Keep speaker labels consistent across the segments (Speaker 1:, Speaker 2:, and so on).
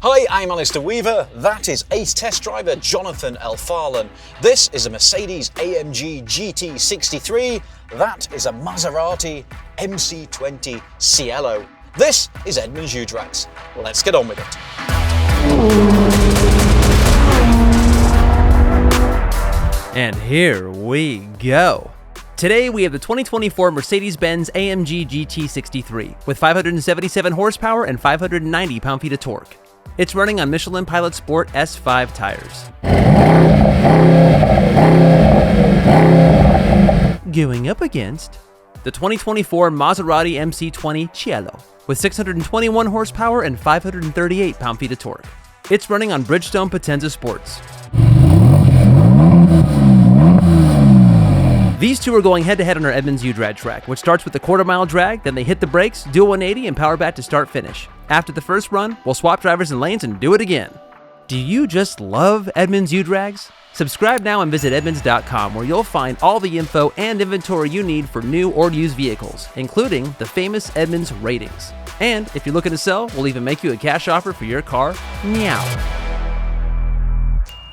Speaker 1: Hi, I'm Alistair Weaver. That is ace test driver Jonathan Elfarlan. This is a Mercedes-AMG GT 63. That is a Maserati MC20 Cielo. This is Edmunds U-Drags. Let's get on with it.
Speaker 2: And here we go. Today we have the 2024 Mercedes-Benz AMG GT 63 with 577 horsepower and 590 pound-feet of torque. It's running on Michelin Pilot Sport S5 tires. Going up against the 2024 Maserati MC20 Cielo with 621 horsepower and 538 pound-feet of torque. It's running on Bridgestone Potenza Sports. These two are going head-to-head on our Edmunds U-Drag track, which starts with the quarter-mile drag, then they hit the brakes, do a 180, and power back to start-finish. After the first run, we'll swap drivers and lanes and do it again. Do you just love Edmunds U-Drags? Subscribe now and visit Edmunds.com, where you'll find all the info and inventory you need for new or used vehicles, including the famous Edmunds ratings. And if you're looking to sell, we'll even make you a cash offer for your car. Meow.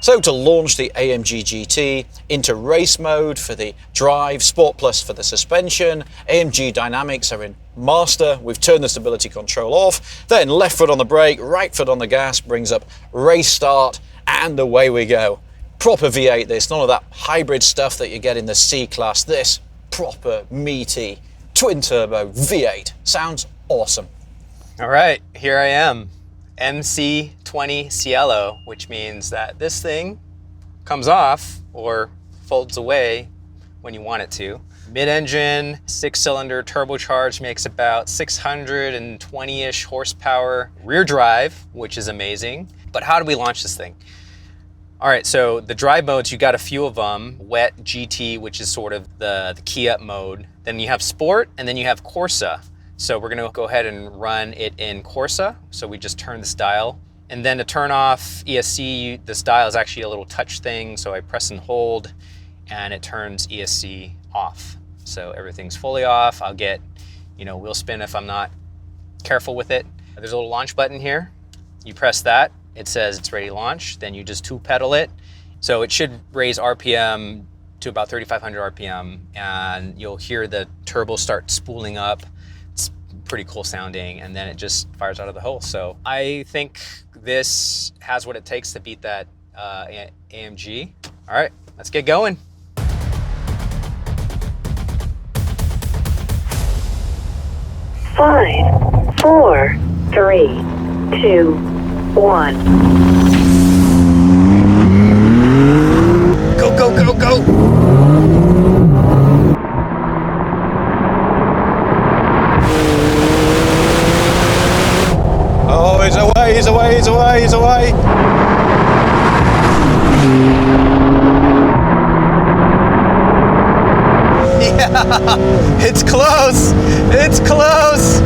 Speaker 1: So to launch the AMG GT into race mode for the drive, Sport Plus for the suspension, AMG dynamics are in master. We've turned the stability control off, then left foot on the brake, right foot on the gas, brings up race start, and away we go. Proper V8 this, none of that hybrid stuff that you get in the C-Class. This proper meaty twin turbo V8 sounds awesome.
Speaker 3: All right, here I am. MC20 Cielo, which means that this thing comes off or folds away when you want it to. Mid-engine, 6-cylinder turbocharged, makes about 620-ish horsepower. Rear drive, which is amazing. But how do we launch this thing? All right, so the drive modes, you got a few of them. Wet, GT, which is sort of the key up mode. Then you have Sport, and then you have Corsa. So we're gonna go ahead and run it in Corsa. So we just turn this dial. And then to turn off ESC, this dial is actually a little touch thing. So I press and hold and it turns ESC off. So everything's fully off. I'll get, wheel spin if I'm not careful with it. There's a little launch button here. You press that, it says it's ready to launch. Then you just 2-pedal it. So it should raise RPM to about 3,500 RPM and you'll hear the turbo start spooling up. Pretty cool sounding, and then it just fires out of the hole. So I think this has what it takes to beat that AMG. All right, let's get going.
Speaker 4: Five, 4, 3, 2, 1.
Speaker 3: Go, go, go, go!
Speaker 1: Oh, he's away, he's away, he's away, he's away.
Speaker 3: Yeah, it's close, it's close.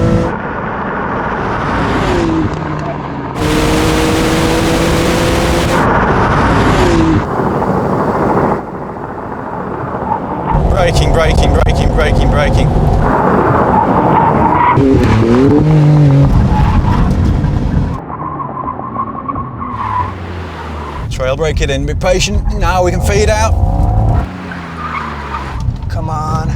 Speaker 1: Braking, braking, braking, braking, braking. Trail brake it in, be patient. Now we can feed out. Come on.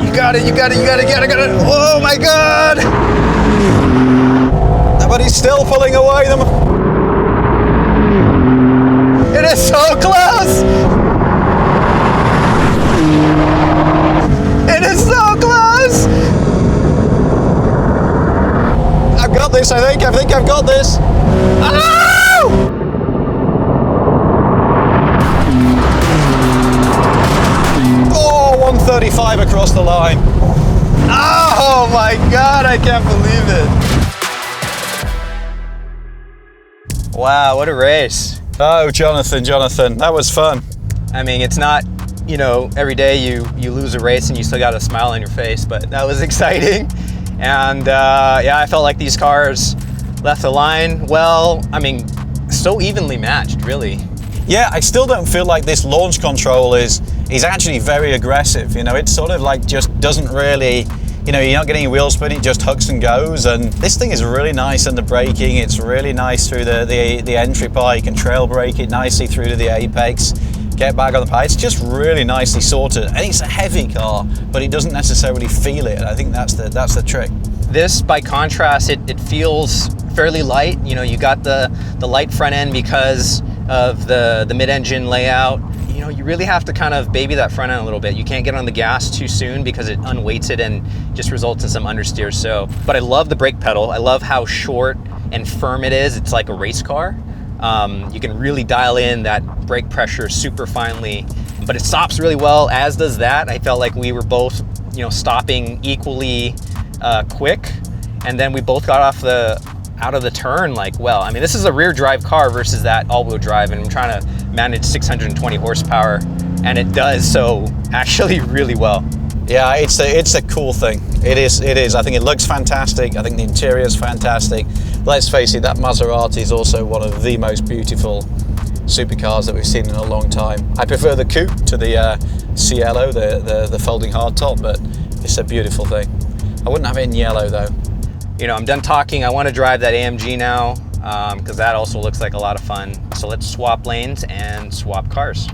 Speaker 1: You got it, you got it, you got it, you got it, you got it. Oh my God! But he's still pulling away them. It is so close! It is so close! I've got this, I think I've got this. Oh! Oh, 135 across the line. Oh my God, I can't believe it.
Speaker 3: Wow, what a race.
Speaker 1: Oh, Jonathan, that was fun.
Speaker 3: I mean, it's not, every day you lose a race and you still got a smile on your face, but that was exciting. And yeah, I felt like these cars left the line well, so evenly matched, really.
Speaker 1: Yeah, I still don't feel like this launch control is actually very aggressive. You know, it's sort of like just doesn't really, you know, you're not getting wheel spin, it just hooks and goes. And this thing is really nice under braking. It's really nice through the entry part. You can trail brake it nicely through to the apex, get back on the power. It's just really nicely sorted. And it's a heavy car, but it doesn't necessarily feel it. And I think that's the trick.
Speaker 3: This, by contrast, it feels fairly light. You know, you got the light front end because of the mid-engine layout. You know, you really have to kind of baby that front end a little bit. You can't get on the gas too soon because it unweights it and just results in some understeer. So, but I love the brake pedal. I love how short and firm it is. It's like a race car. You can really dial in that brake pressure super finely, but it stops really well, as does that. I felt like we were both, you know, stopping equally quick, and then we both got out of the turn like well. I mean, this is a rear drive car versus that all-wheel drive, and I'm trying to manage 620 horsepower, and it does so actually really well.
Speaker 1: Yeah, it's a cool thing. It is. I think it looks fantastic. I think the interior is fantastic. Let's face it, that Maserati is also one of the most beautiful supercars that we've seen in a long time. I prefer the coupe to the Cielo, the folding hardtop, but it's a beautiful thing. I wouldn't have it in yellow though.
Speaker 3: You know, I'm done talking. I want to drive that AMG now because that also looks like a lot of fun. So let's swap lanes and swap cars.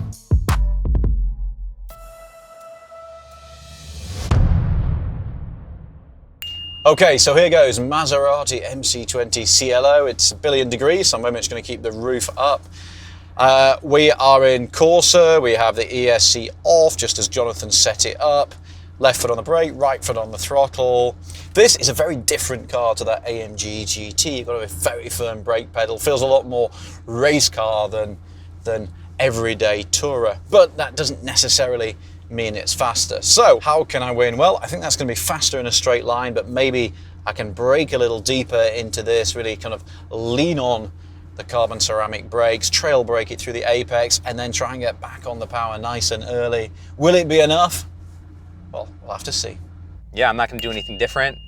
Speaker 1: Okay, so here goes Maserati MC20 Cielo. It's a billion degrees, so I'm very much going to keep the roof up. We are in Corsa. We have the ESC off, just as Jonathan set it up. Left foot on the brake, right foot on the throttle. This is a very different car to that AMG GT. You've got a very firm brake pedal. Feels a lot more race car than everyday tourer. But that doesn't necessarily mean it's faster. So how can I win? Well, I think that's going to be faster in a straight line, but maybe I can brake a little deeper into this, really kind of lean on the carbon ceramic brakes, trail brake it through the apex, and then try and get back on the power nice and early. Will it be enough? Well, we'll have to see.
Speaker 3: Yeah, I'm not going to do anything different.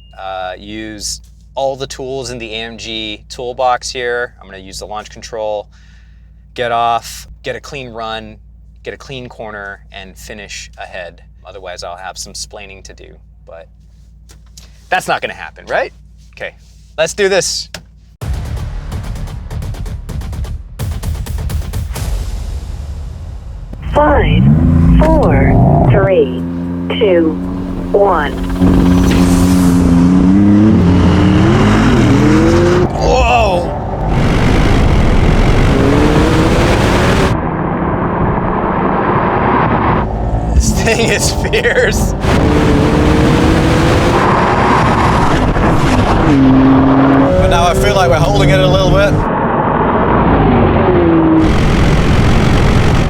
Speaker 3: Use all the tools in the AMG toolbox here. I'm going to use the launch control, get off, get a clean run, get a clean corner, and finish ahead. Otherwise, I'll have some splaining to do, but that's not going to happen, right? Okay, let's do this.
Speaker 4: Five, four, three, two, one.
Speaker 3: Whoa! This thing is fierce.
Speaker 1: But now I feel like we're holding it a little bit.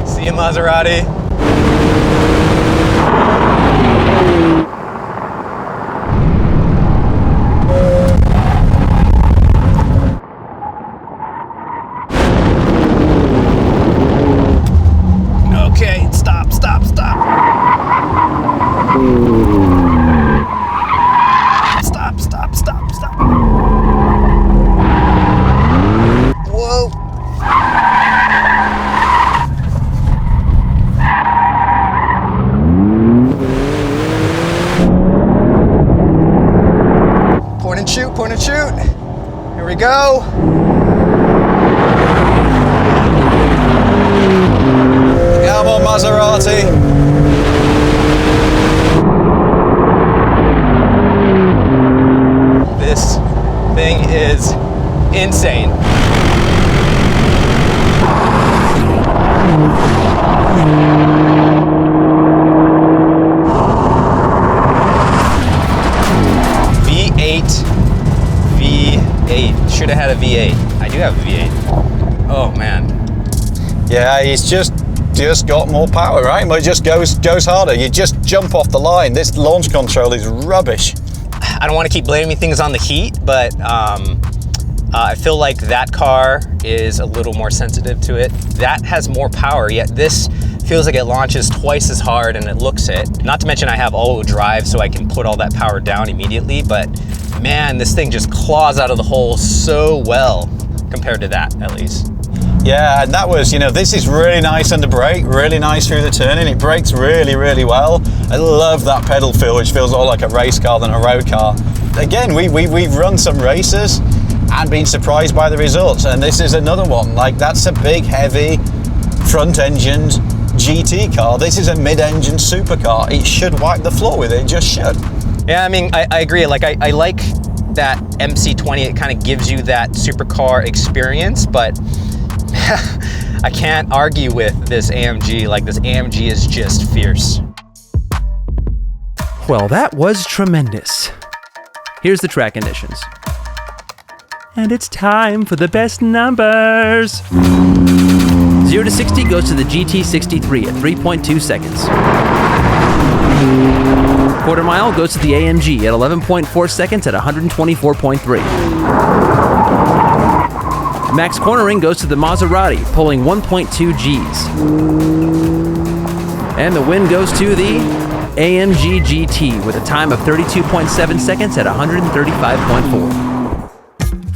Speaker 3: See you, Maserati. Okay, stop, stop, stop. Stop, stop, stop, stop. Whoa. Point and shoot, point and shoot. Here we go.
Speaker 1: Come on, Maserati.
Speaker 3: This thing is insane. V8. Should have had a V8. I do have a V8. Oh man.
Speaker 1: Yeah, he's just got more power, right? But it just goes harder. You just jump off the line. This launch control is rubbish.
Speaker 3: I don't want to keep blaming things on the heat, but I feel like that car is a little more sensitive to it. That has more power, yet this feels like it launches twice as hard and it looks it. Not to mention I have all-wheel drive, so I can put all that power down immediately, but man, this thing just claws out of the hole so well compared to that, at least.
Speaker 1: Yeah, and that was, you know, this is really nice under brake, really nice through the turning. It brakes really, really well. I love that pedal feel, which feels more like a race car than a road car. Again, we've run some races and been surprised by the results, and this is another one. Like, that's a big, heavy, front-engined GT car. This is a mid-engine supercar. It should wipe the floor with it, it just should.
Speaker 3: Yeah, I mean, I agree. Like, I like that MC20. It kind of gives you that supercar experience, but I can't argue with this AMG. Like, this AMG is just fierce.
Speaker 2: Well, that was tremendous. Here's the track conditions. And it's time for the best numbers. 0 to 60 goes to the GT63 at 3.2 seconds. Quarter mile goes to the AMG at 11.4 seconds at 124.3. Max cornering goes to the Maserati, pulling 1.2 Gs. And the win goes to the AMG GT with a time of 32.7 seconds at 135.4.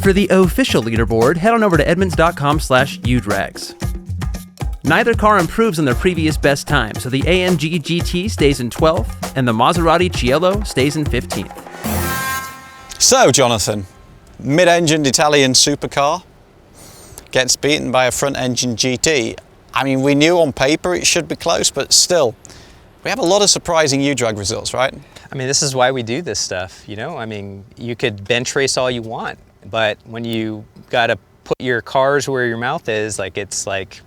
Speaker 2: For the official leaderboard, head on over to edmunds.com/U-Drags. Neither car improves on their previous best time, so the AMG GT stays in 12th and the Maserati Cielo stays in 15th.
Speaker 1: So, Jonathan, mid-engined Italian supercar gets beaten by a front-engine GT. I mean, we knew on paper it should be close, but still, we have a lot of surprising U-Drag results, right?
Speaker 3: I mean, this is why we do this stuff, you know? I mean, you could bench race all you want, but when you gotta put your cars where your mouth is, like, it's like,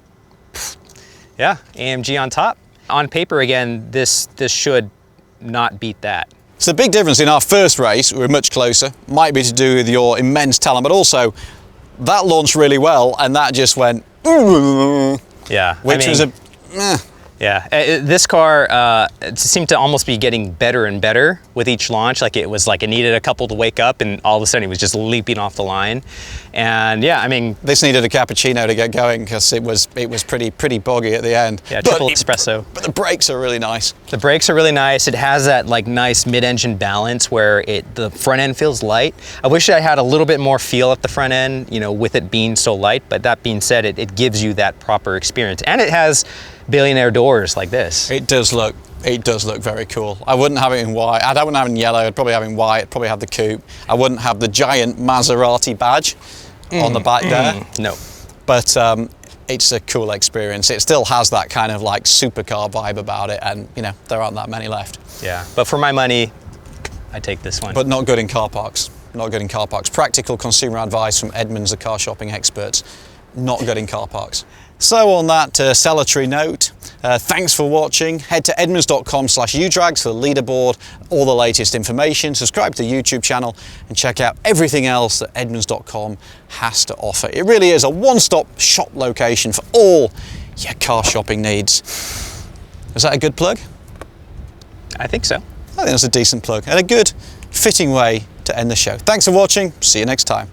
Speaker 3: yeah, AMG on top. On paper, again, this should not beat that.
Speaker 1: So the big difference in our first race, we were much closer, might be to do with your immense talent, but also that launched really well, and that just went,
Speaker 3: yeah,
Speaker 1: which was a,
Speaker 3: yeah. This car it seemed to almost be getting better and better with each launch. Like, it was like it needed a couple to wake up, and all of a sudden it was just leaping off the line. And yeah, I mean,
Speaker 1: this needed a cappuccino to get going because it was pretty boggy at the end.
Speaker 3: Yeah, triple espresso.
Speaker 1: But the brakes are really nice.
Speaker 3: The brakes are really nice. It has that like nice mid-engine balance where the front end feels light. I wish I had a little bit more feel at the front end, you know, with it being so light. But that being said, it gives you that proper experience, and it has billionaire doors like this.
Speaker 1: It does look very cool. I wouldn't have it in white. I wouldn't have it in yellow. I'd probably have it in white. I'd probably have the coupe. I wouldn't have the giant Maserati badge on the back there.
Speaker 3: No.
Speaker 1: But it's a cool experience. It still has that kind of like supercar vibe about it, and you know, there aren't that many left.
Speaker 3: Yeah, but for my money, I take this one.
Speaker 1: But not good in car parks. Not good in car parks. Practical consumer advice from Edmunds, the car shopping experts. Not good in car parks. So on that salutary note, thanks for watching. Head to edmunds.com/U-Drags for the leaderboard, all the latest information. Subscribe to the YouTube channel and check out everything else that edmunds.com has to offer. It really is a one-stop shop location for all your car shopping needs. Is that a good plug?
Speaker 3: I think so.
Speaker 1: I think that's a decent plug and a good fitting way to end the show. Thanks for watching. See you next time.